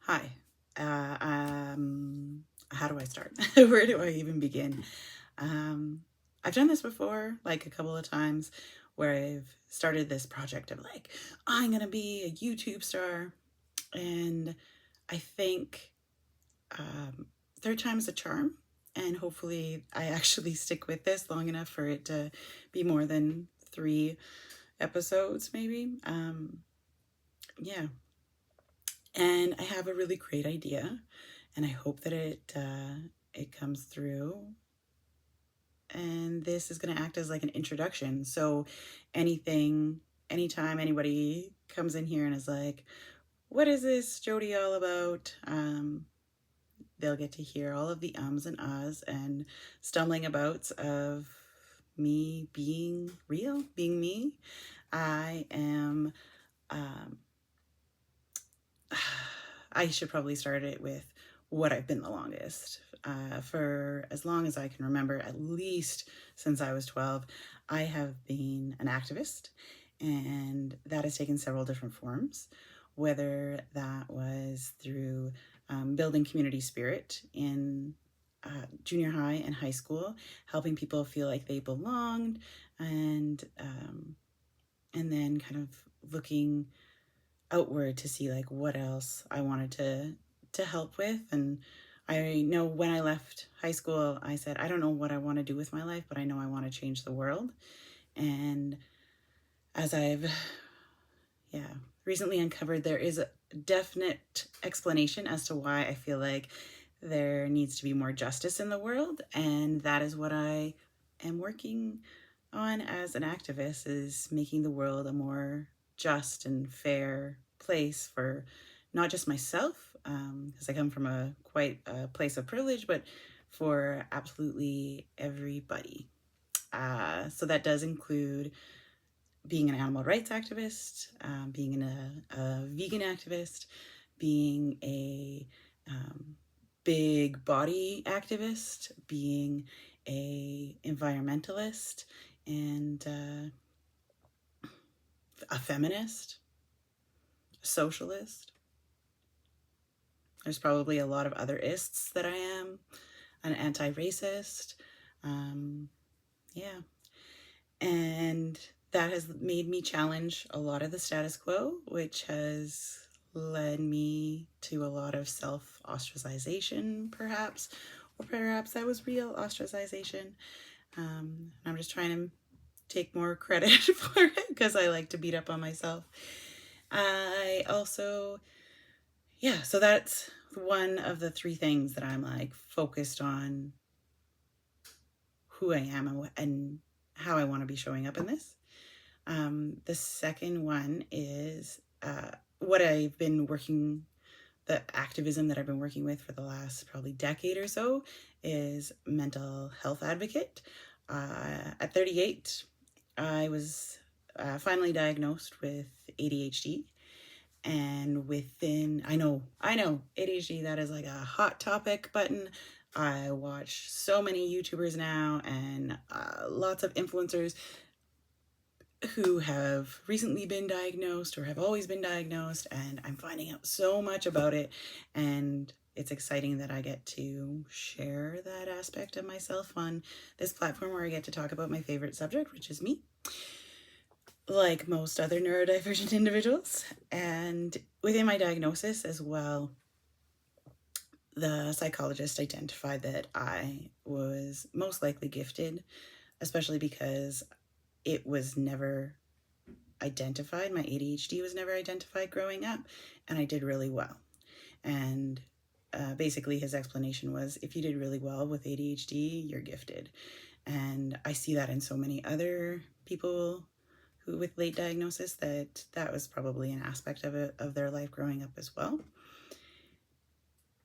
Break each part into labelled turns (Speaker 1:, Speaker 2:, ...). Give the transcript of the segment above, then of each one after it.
Speaker 1: Hi. How do I start? Where do I even begin? Um, I've done this before, like a couple of times, where I've started this project of like, I'm gonna be a YouTube star, and I think third time's a charm, and hopefully I actually stick with this long enough for it to be more than 3 episodes, maybe. Yeah, and I have a really great idea, and I hope that it comes through. And this is going to act as like an introduction. So, anything, anytime anybody comes in here and is like, "What is this Jody all about?" They'll get to hear all of the ums and ahs and stumbling abouts of me being real, being me. I am um, I should probably start it with what I've been the longest. For as long as I can remember, at least since I was 12, I have been an activist, and that has taken several different forms, whether that was through building community spirit in junior high and high school, helping people feel like they belonged, and then kind of looking outward to see like what else I wanted to help with. And I know when I left high school, I said, I don't know what I want to do with my life, but I know I want to change the world. And as I've yeah, recently uncovered, there is a definite explanation as to why I feel like there needs to be more justice in the world, and that is what I am working on as an activist, is making the world a more just and fair place for not just myself, because I come from a quite a place of privilege, but for absolutely everybody. So that does include being an animal rights activist, being a vegan activist, being a big body activist, being a environmentalist, and a feminist, a socialist. There's probably a lot of other ists that I am, an anti-racist. Um, yeah, and that has made me challenge a lot of the status quo, which has led me to a lot of self ostracization, perhaps, or perhaps that was real ostracization. I'm just trying to take more credit for it because I like to beat up on myself. I also, yeah, so that's one of the three things that I'm like focused on, who I am and how I want to be showing up in this. The second one is what I've been working, the activism that I've been working with for the last probably decade or so is mental health advocate. At 38, I was finally diagnosed with ADHD. And within, I know, ADHD, that is like a hot topic button. I watch so many YouTubers now and lots of influencers who have recently been diagnosed or have always been diagnosed, and I'm finding out so much about it, and it's exciting that I get to share that aspect of myself on this platform where I get to talk about my favorite subject, which is me, like most other neurodivergent individuals. And within my diagnosis as well, the psychologist identified that I was most likely gifted, especially because it was never identified. My ADHD was never identified growing up, and I did really well. And basically, his explanation was if you did really well with ADHD, you're gifted. And I see that in so many other people who with late diagnosis that was probably an aspect of it, of their life growing up as well.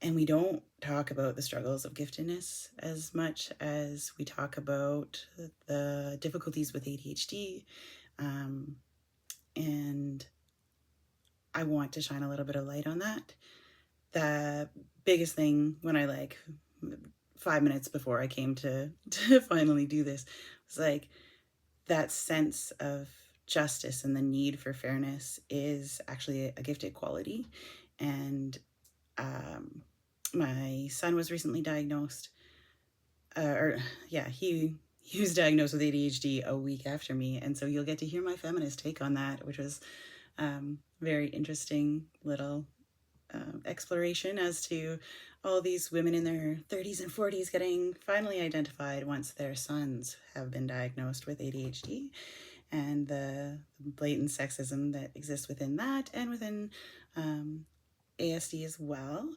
Speaker 1: And we don't talk about the struggles of giftedness as much as we talk about the difficulties with ADHD. And I want to shine a little bit of light on that. The biggest thing when I 5 minutes before I came to finally do this was like that sense of justice and the need for fairness is actually a gifted quality. And my son was recently diagnosed, or yeah, he was diagnosed with ADHD a week after me, and so you'll get to hear my feminist take on that, which was very interesting little exploration as to all these women in their 30s and 40s getting finally identified once their sons have been diagnosed with ADHD, and the blatant sexism that exists within that and within ASD as well.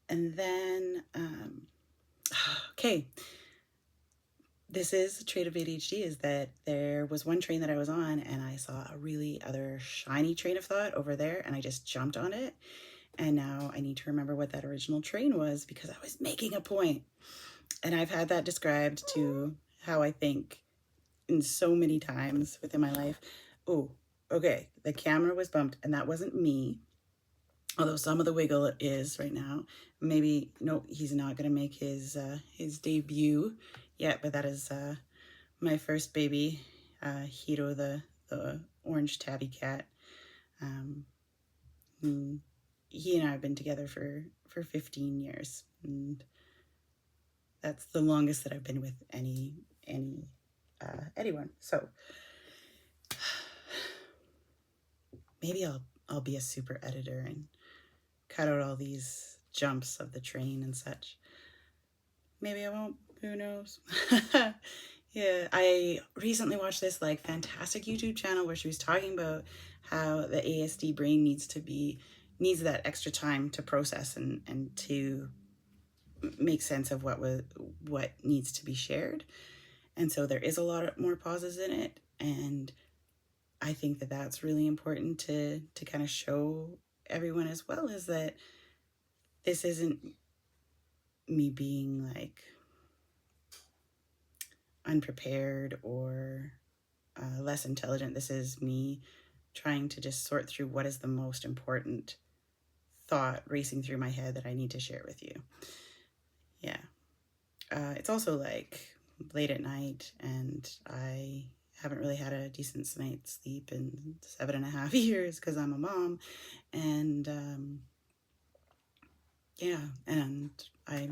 Speaker 1: And then, okay, this is a trait of ADHD, is that there was one train that I was on and I saw a really other shiny train of thought over there and I just jumped on it. And now I need to remember what that original train was because I was making a point. And I've had that described to how I think in so many times within my life. Oh, okay, the camera was bumped and that wasn't me. Although some of the wiggle is right now. Maybe, no, he's not going to make his debut yet, but that is my first baby, Hiro, the orange tabby cat. He and I have been together for 15 years, and that's the longest that I've been with anyone. So maybe I'll be a super editor and cut out all these jumps of the train and such. Maybe I won't. Who knows? Yeah, I recently watched this like fantastic YouTube channel where she was talking about how the ASD brain needs that extra time to process and to make sense of what needs to be shared. And so there is a lot more pauses in it, and I think that that's really important to kind of show everyone as well, is that this isn't me being like unprepared or less intelligent. This is me trying to just sort through what is the most important thought racing through my head that I need to share with you. Yeah. It's also like late at night and I haven't really had a decent night's sleep in 7.5 years because I'm a mom. And yeah, and I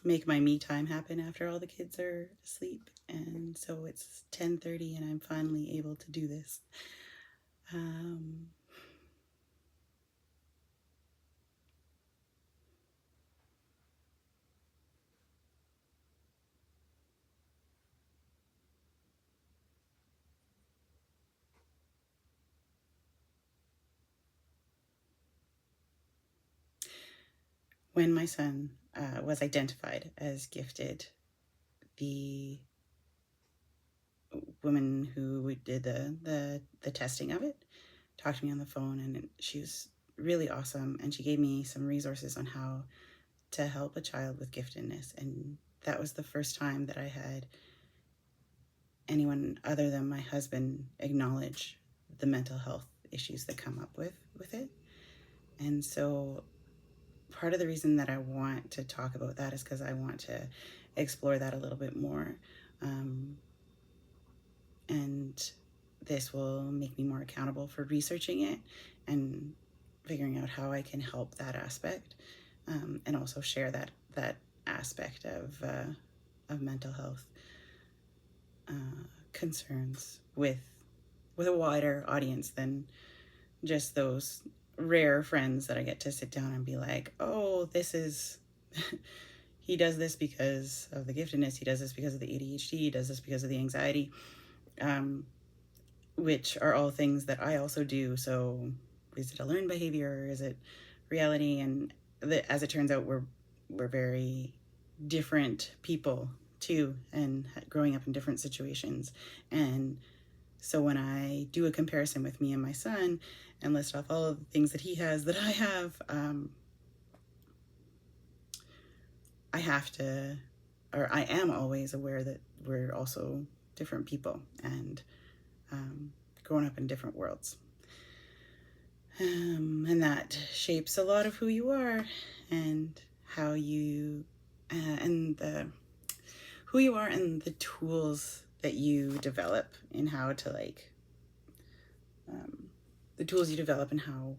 Speaker 1: make my me time happen after all the kids are asleep, and so it's 10:30 and I'm finally able to do this. When my son was identified as gifted, the woman who did the testing of it talked to me on the phone, and she was really awesome, and she gave me some resources on how to help a child with giftedness. And that was the first time that I had anyone other than my husband acknowledge the mental health issues that come up with it. And so part of the reason that I want to talk about that is because I want to explore that a little bit more. And this will make me more accountable for researching it and figuring out how I can help that aspect, and also share that aspect of mental health concerns with a wider audience than just those rare friends that I get to sit down and be like, oh, this is he does this because of the giftedness, he does this because of the ADHD, he does this because of the anxiety, which are all things that I also do. So is it a learned behavior, or is it reality? And as it turns out, we're very different people too, and growing up in different situations. And so when I do a comparison with me and my son and list off all of the things that he has that I have, I am always aware that we're also different people and growing up in different worlds. And that shapes a lot of who you are and how you, who you are and the tools that you develop in how to the tools you develop and how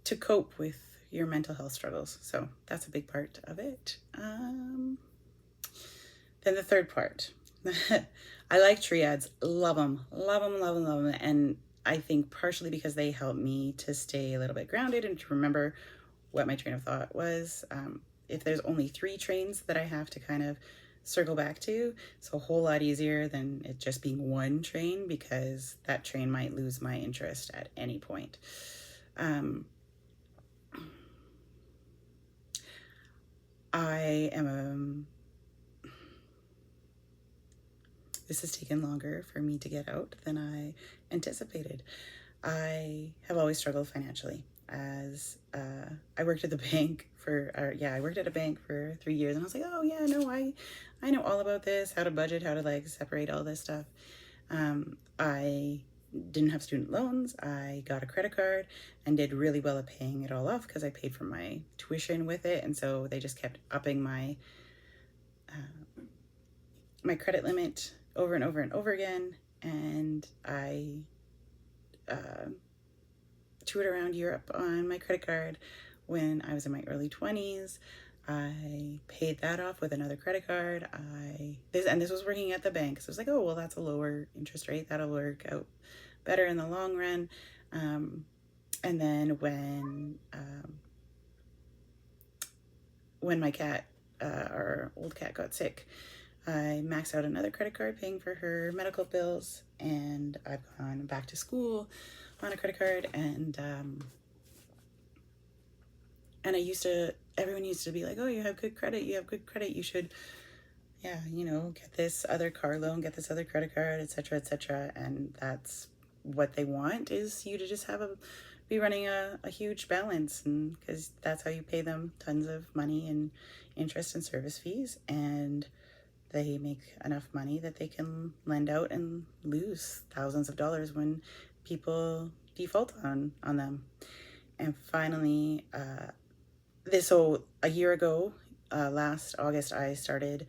Speaker 1: to cope with your mental health struggles. So that's a big part of it. Then the third part. I like triads. Love them. Love them, love them, love them. And I think partially because they help me to stay a little bit grounded and to remember what my train of thought was. If there's only 3 trains that I have to kind of circle back to, it's a whole lot easier than it just being one train, because that train might lose my interest at any point. I am this has taken longer for me to get out than I anticipated. I have always struggled financially. As I worked at the bank I worked at a bank for 3 years, and I was like, oh yeah, no, I know all about this, how to budget, how to like separate all this stuff. I didn't have student loans. I got a credit card and did really well at paying it all off because I paid for my tuition with it, and so they just kept upping my my credit limit over and over and over again. And I toured around Europe on my credit card when I was in my early 20s. I paid that off with another credit card. This was working at the bank, so I was like, oh well, that's a lower interest rate, that'll work out better in the long run. And then when my cat, our old cat, got sick, I maxed out another credit card paying for her medical bills, and I've gone back to school on a credit card. And everyone used to be like, oh, you have good credit, you should, get this other car loan, get this other credit card, etc., etc. And that's what they want, is you to just be running a huge balance, and because that's how you pay them tons of money and interest and service fees, and they make enough money that they can lend out and lose thousands of dollars when people default on them. And finally, so a year ago, last August, I started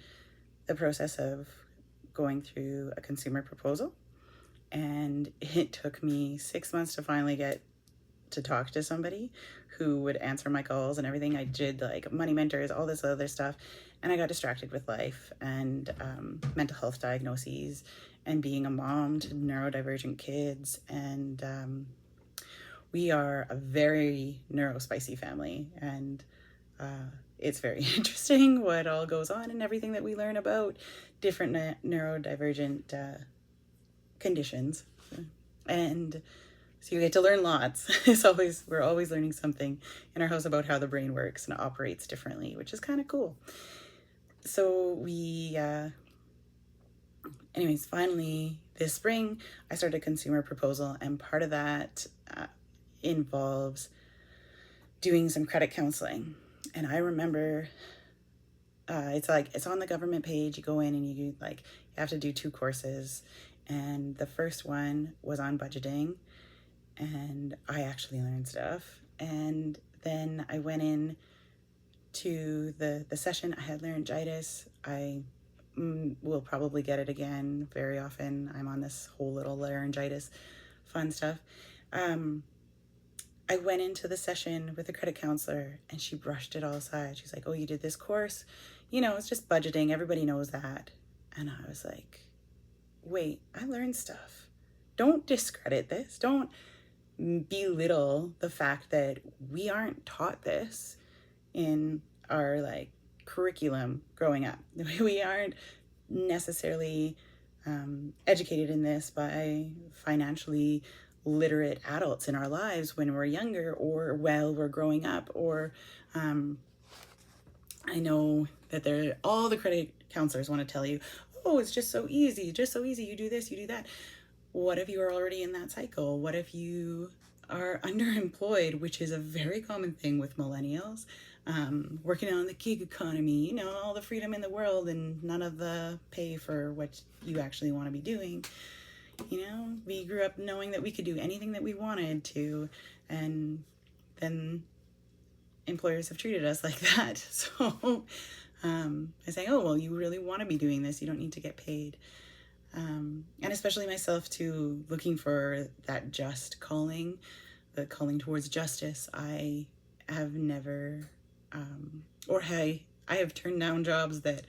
Speaker 1: the process of going through a consumer proposal, and it took me 6 months to finally get to talk to somebody who would answer my calls and everything. I did like money mentors, all this other stuff, and I got distracted with life and mental health diagnoses and being a mom to neurodivergent kids. And we are a very neurospicy family, and it's very interesting what all goes on and everything that we learn about different neurodivergent conditions. And so you get to learn lots. We're always learning something in our house about how the brain works and operates differently, which is kind of cool. So anyways, finally this spring, I started a consumer proposal, and part of that involves doing some credit counseling. And I remember it's on the government page. You go in and you have to do 2 courses, and the first one was on budgeting, and I actually learned stuff. And then I went in to the session. I had laryngitis. I will probably get it again very often. I'm on this whole little laryngitis fun stuff. I went into the session with a credit counselor, and she brushed it all aside. She's like, oh, you did this course? It's just budgeting. Everybody knows that. And I was like, wait, I learned stuff. Don't discredit this. Don't belittle the fact that we aren't taught this in our curriculum growing up. We aren't necessarily educated in this by financially literate adults in our lives when we're younger, or while we're growing up, or I know that all the credit counselors want to tell you, oh, it's just so easy, you do this, you do that. What if you are already in that cycle? What if you are underemployed, which is a very common thing with millennials, working on the gig economy, all the freedom in the world and none of the pay for what you actually want to be doing. We grew up knowing that we could do anything that we wanted to, and then employers have treated us like that. So I say, oh, well, you really want to be doing this, you don't need to get paid. And especially myself too, looking for that just calling, the calling towards justice. I have never, or I have turned down jobs that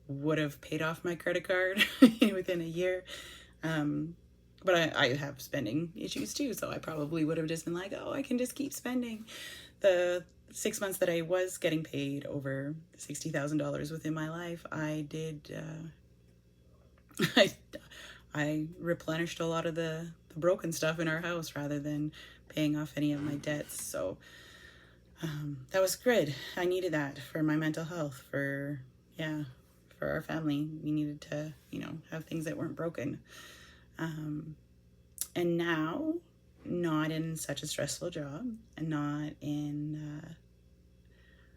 Speaker 1: would have paid off my credit card within a year. But I have spending issues too, so I probably would have just been like, oh, I can just keep spending. The 6 months that I was getting paid over $60,000 within my life, I did, I, I replenished a lot of the broken stuff in our house rather than paying off any of my debts. So that was good. I needed that for my mental health, for our family. We needed to, have things that weren't broken. And now, not in such a stressful job, and not in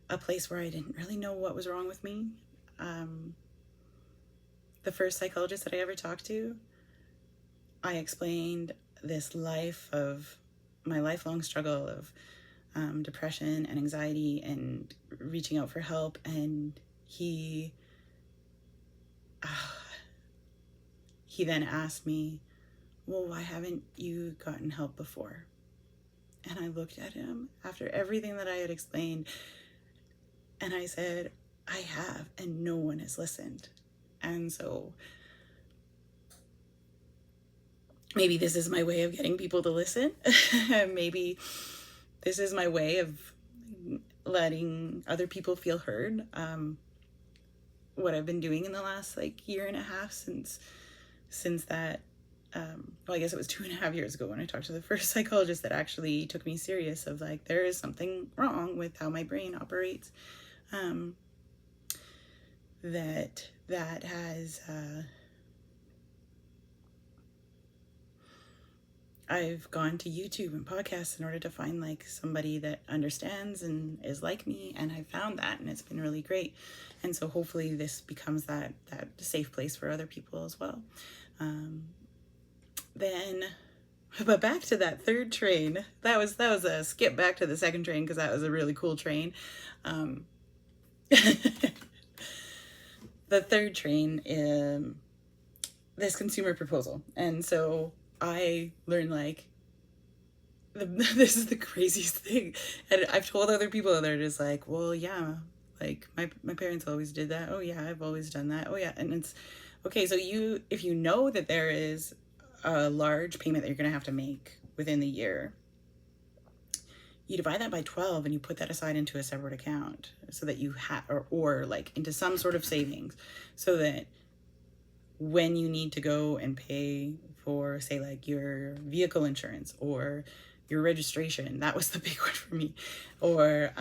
Speaker 1: a place where I didn't really know what was wrong with me. The first psychologist that I ever talked to, I explained this my lifelong struggle of depression and anxiety and reaching out for help. And he then asked me, well, why haven't you gotten help before? And I looked at him after everything that I had explained, and I said, I have, and no one has listened. And so maybe this is my way of getting people to listen. Maybe this is my way of letting other people feel heard. What I've been doing in the last year and a half since that, well, I guess it was 2.5 years ago when I talked to the first psychologist that actually took me serious of there is something wrong with how my brain operates. That has, I've gone to YouTube and podcasts in order to find somebody that understands and is like me, and I found that, and it's been really great. And so hopefully this becomes that safe place for other people as well. But back to that third train, that was a skip back to the second train, because that was a really cool train. The third train, this consumer proposal. And so I learned this is the craziest thing. And I've told other people, and they're just like, well, yeah, my parents always did that. Oh yeah, I've always done that. Oh yeah. And it's okay. So if you know that there is a large payment that you're going to have to make within the year, you divide that by 12 and you put that aside into a separate account so that you have, or into some sort of savings, so that when you need to go and pay for, say, your vehicle insurance or your registration, that was the big one for me, or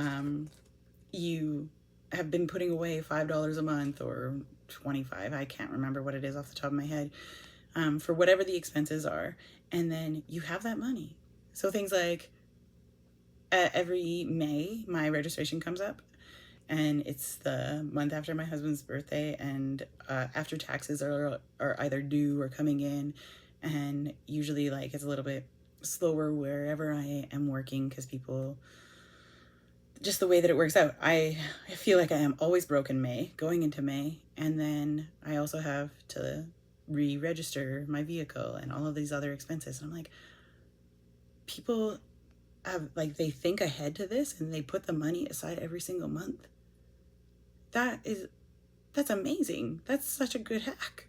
Speaker 1: you have been putting away $5 a month or 25, I can't remember what it is off the top of my head, for whatever the expenses are, and then you have that money. So things like, every May, my registration comes up, and it's the month after my husband's birthday, and after taxes are either due or coming in, and usually it's a little bit slower wherever I am working, because people, just the way that it works out, I feel like I am always broke in May, going into May, and then I also have to re-register my vehicle and all of these other expenses, and I'm like, people have, they think ahead to this and they put the money aside every single month. That's amazing. That's such a good hack.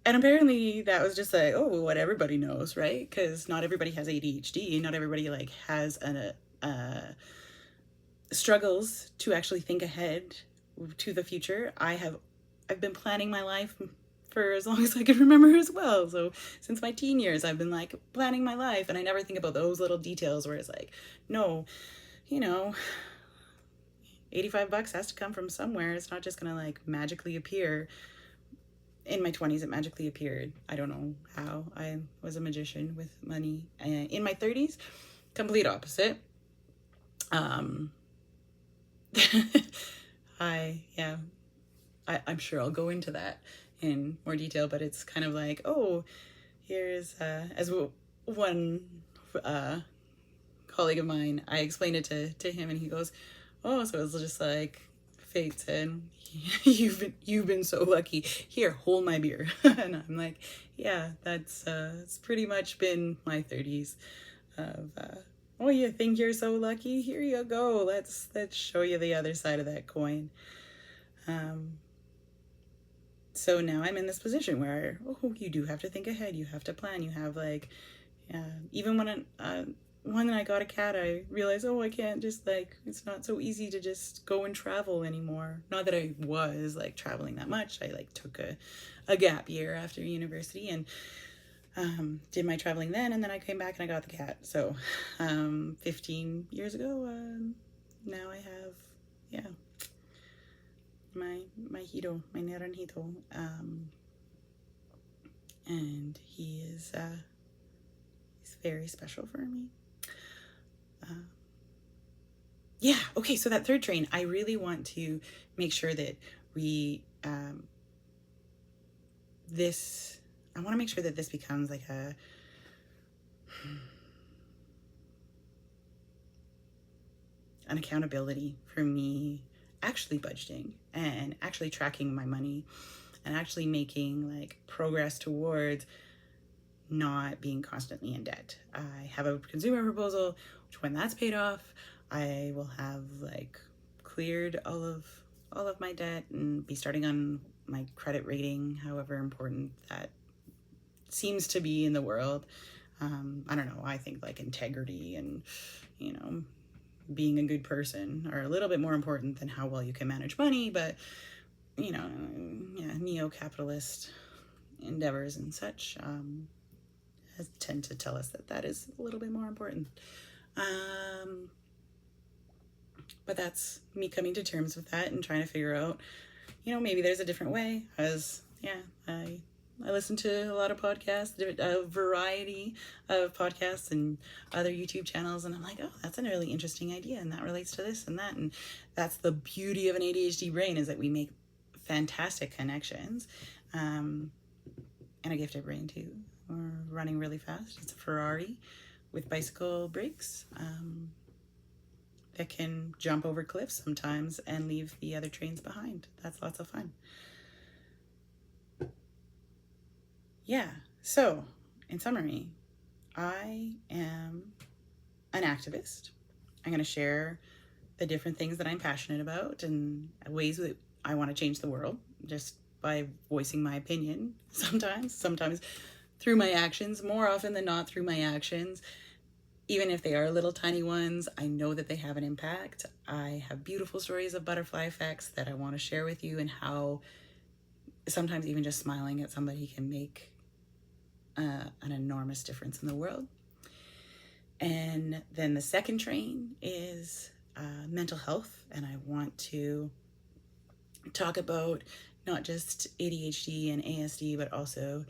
Speaker 1: And apparently that was just what everybody knows, right? Because not everybody has ADHD. Not everybody has struggles to actually think ahead to the future. I've been planning my life for as long as I can remember as well. So since my teen years, I've been planning my life, and I never think about those little details where it's no, $85 has to come from somewhere. It's not just gonna magically appear. In my 20s, it magically appeared. I don't know how. I was a magician with money. In my 30s, complete opposite. I'm sure I'll go into that in more detail, but it's kind of here's, as one colleague of mine, I explained it to him, and he goes, oh, so it's just fate said, you've been so lucky. Here, hold my beer. And I'm yeah, that's it's pretty much been my 30s of Oh, you think you're so lucky? Here you go. Let's show you the other side of that coin. Um, so now I'm in this position where, oh, you do have to think ahead. You have to plan. You have like, even when I got a cat, I realized, oh, I can't just like, it's not so easy to just go and travel anymore. Not that I was like traveling that much. I like took a gap year after university and did my traveling then, and then I came back and I got the cat. So 15 years ago, now I have, yeah, my hito, my naranjito, and he's very special for me. Yeah, okay, so that third train, I really want to make sure that we this I want to make sure that this becomes like an accountability for me actually budgeting and actually tracking my money and actually making like progress towards not being constantly in debt. I have a consumer proposal, which when that's paid off, I will have like cleared all of my debt and be starting on my credit rating, however important that seems to be in the world. I don't know. I think like integrity and, you know, being a good person are a little bit more important than how well you can manage money. But, you know, yeah, neo-capitalist endeavors and such tend to tell us that that is a little bit more important. But that's me coming to terms with that and trying to figure out, you know, maybe there's a different way. As yeah, I listen to a lot of podcasts, a variety of podcasts and other YouTube channels, and I'm like, oh, that's a really interesting idea, and that relates to this and that, and that's the beauty of an ADHD brain is that we make fantastic connections, and a gifted brain too. We're running really fast. It's a Ferrari with bicycle brakes. That can jump over cliffs sometimes and leave the other trains behind. That's lots of fun. Yeah, so in summary, I am an activist. I'm going to share the different things that I'm passionate about and ways that I want to change the world just by voicing my opinion sometimes through my actions, more often than not through my actions. Even if they are little tiny ones, I know that they have an impact. I have beautiful stories of butterfly effects that I want to share with you and how sometimes even just smiling at somebody can make an enormous difference in the world. And then the second train is mental health. And I want to talk about not just ADHD and ASD, but also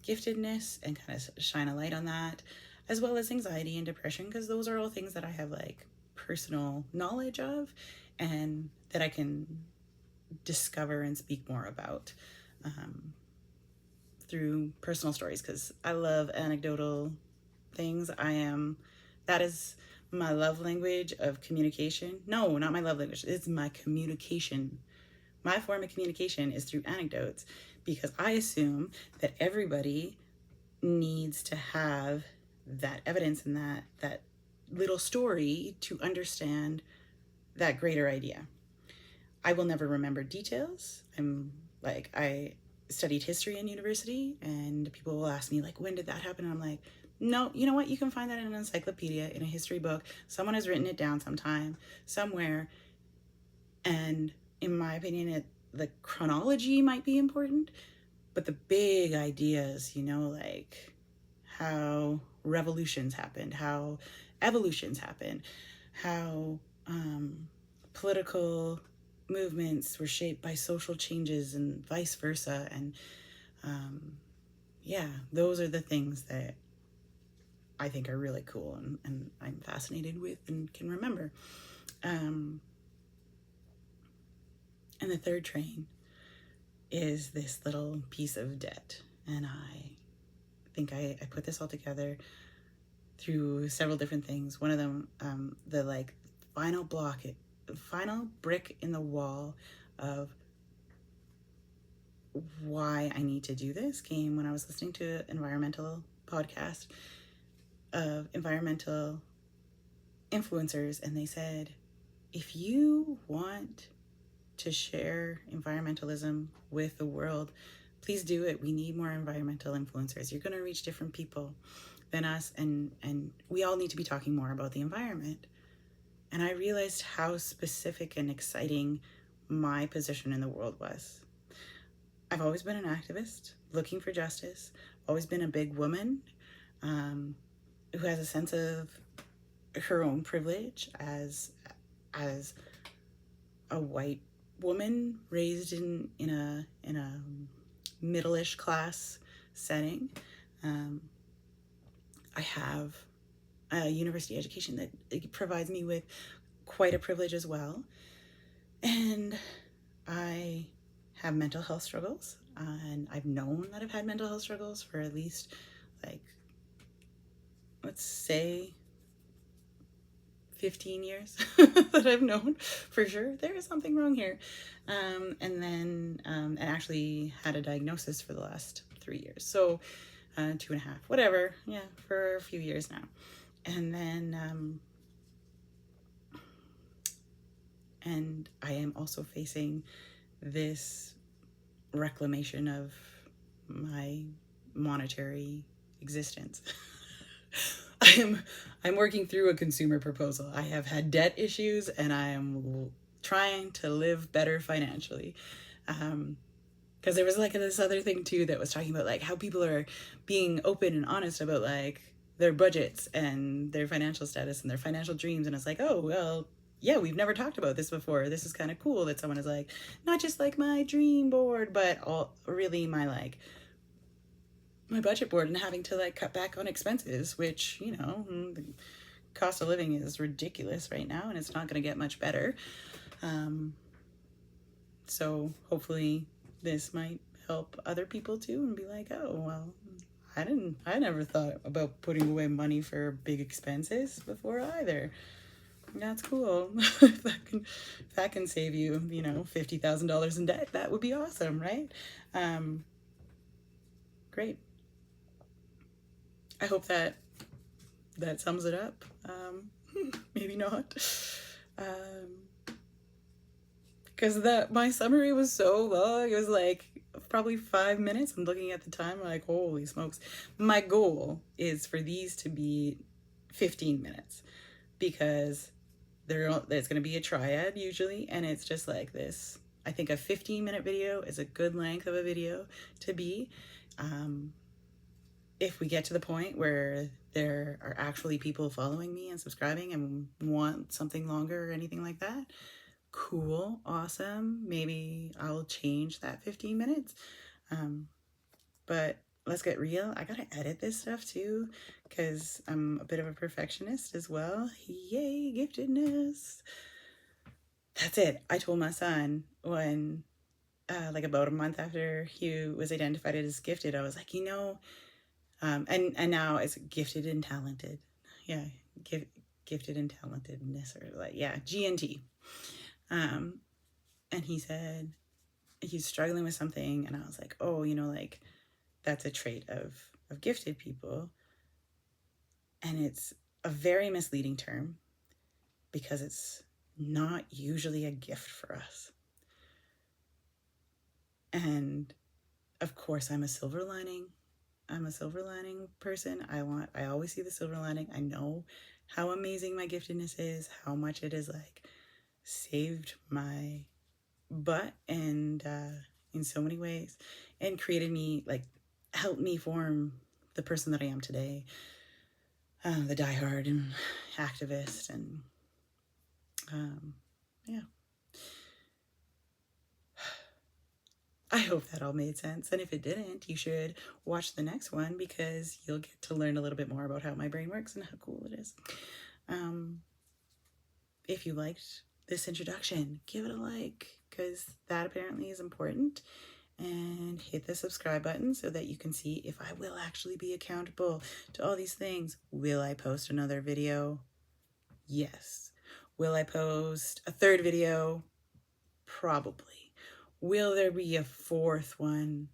Speaker 1: giftedness and kind of shine a light on that, as well as anxiety and depression, because those are all things that I have like personal knowledge of and that I can discover and speak more about through personal stories, because I love anecdotal things. That is my love language of communication. No, not my love language. It's my communication. My form of communication is through anecdotes because I assume that everybody needs to have that evidence and that little story to understand that greater idea. I will never remember details. I studied history in university and people will ask me like, when did that happen? And I'm like, no, you know what? You can find that in an encyclopedia, in a history book. Someone has written it down sometime, somewhere. And in my opinion, the chronology might be important, but the big ideas, you know, like how revolutions happened, how evolutions happened, how political movements were shaped by social changes and vice versa. And yeah, those are the things that I think are really cool and I'm fascinated with and can remember. And the third train is this little piece of debt. And I think I put this all together through several different things. One of them, the like final brick in the wall of why I need to do this came when I was listening to an environmental podcast of environmental influencers, and they said, if you want to share environmentalism with the world, please do it. We need more environmental influencers. You're going to reach different people than us, and we all need to be talking more about the environment. And I realized how specific and exciting my position in the world was. I've always been an activist looking for justice, always been a big woman who has a sense of her own privilege as a white woman raised in a middle-ish class setting. I have a university education that provides me with quite a privilege as well. And I have mental health struggles, and I've known that I've had mental health struggles for at least, like, let's say 15 years that I've known for sure there is something wrong here. And then and actually had a diagnosis for the last 3 years. So 2.5, whatever. Yeah, for a few years now. And then and I am also facing this reclamation of my monetary existence. I'm working through a consumer proposal. I have had debt issues, and I am trying to live better financially. Because there was like this other thing too that was talking about like how people are being open and honest about like their budgets and their financial status and their financial dreams. And it's like, oh, well, yeah, we've never talked about this before. This is kind of cool that someone is like, not just like my dream board, but all really my budget board, and having to like cut back on expenses, which, you know, the cost of living is ridiculous right now, and it's not going to get much better. So hopefully this might help other people too, and be like, oh, well, I never thought about putting away money for big expenses before either. That's cool. If that can save you, you know, $50,000 in debt, that would be awesome, right? Great. I hope that sums it up. Maybe not. Because my summary was so long. It was like probably 5 minutes. I'm looking at the time like, holy smokes. My goal is for these to be 15 minutes, because there's going to be a triad usually, and it's just like this. I think a 15-minute video is a good length of a video to be. If we get to the point where there are actually people following me and subscribing and want something longer or anything like that, cool, awesome. Maybe I'll change that 15 minutes. But let's get real. I gotta edit this stuff too, because I'm a bit of a perfectionist as well. Yay, giftedness. That's it. I told my son when, like about a month after he was identified as gifted, I was like, you know, and now it's gifted and talented. Yeah, gifted and talentedness, or like, yeah, GNT. And he said he's struggling with something, and I was like, oh, you know, like, that's a trait of gifted people. And it's a very misleading term, because it's not usually a gift for us. And of course, I'm a silver lining person. I always see the silver lining. I know how amazing my giftedness is, how much it has like saved my butt, and in so many ways, and created me, like, helped me form the person that I am today, the diehard and activist, and yeah. I hope that all made sense, and if it didn't, you should watch the next one, because you'll get to learn a little bit more about how my brain works and how cool it is. If you liked this introduction, give it a like, because that apparently is important, and hit the subscribe button so that you can see if I will actually be accountable to all these things. Will I post another video? Yes. Will I post a third video? Probably. Will there be a fourth one?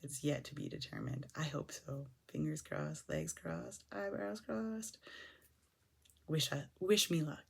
Speaker 1: It's yet to be determined. I hope so. Fingers crossed, legs crossed, eyebrows crossed. Wish me luck.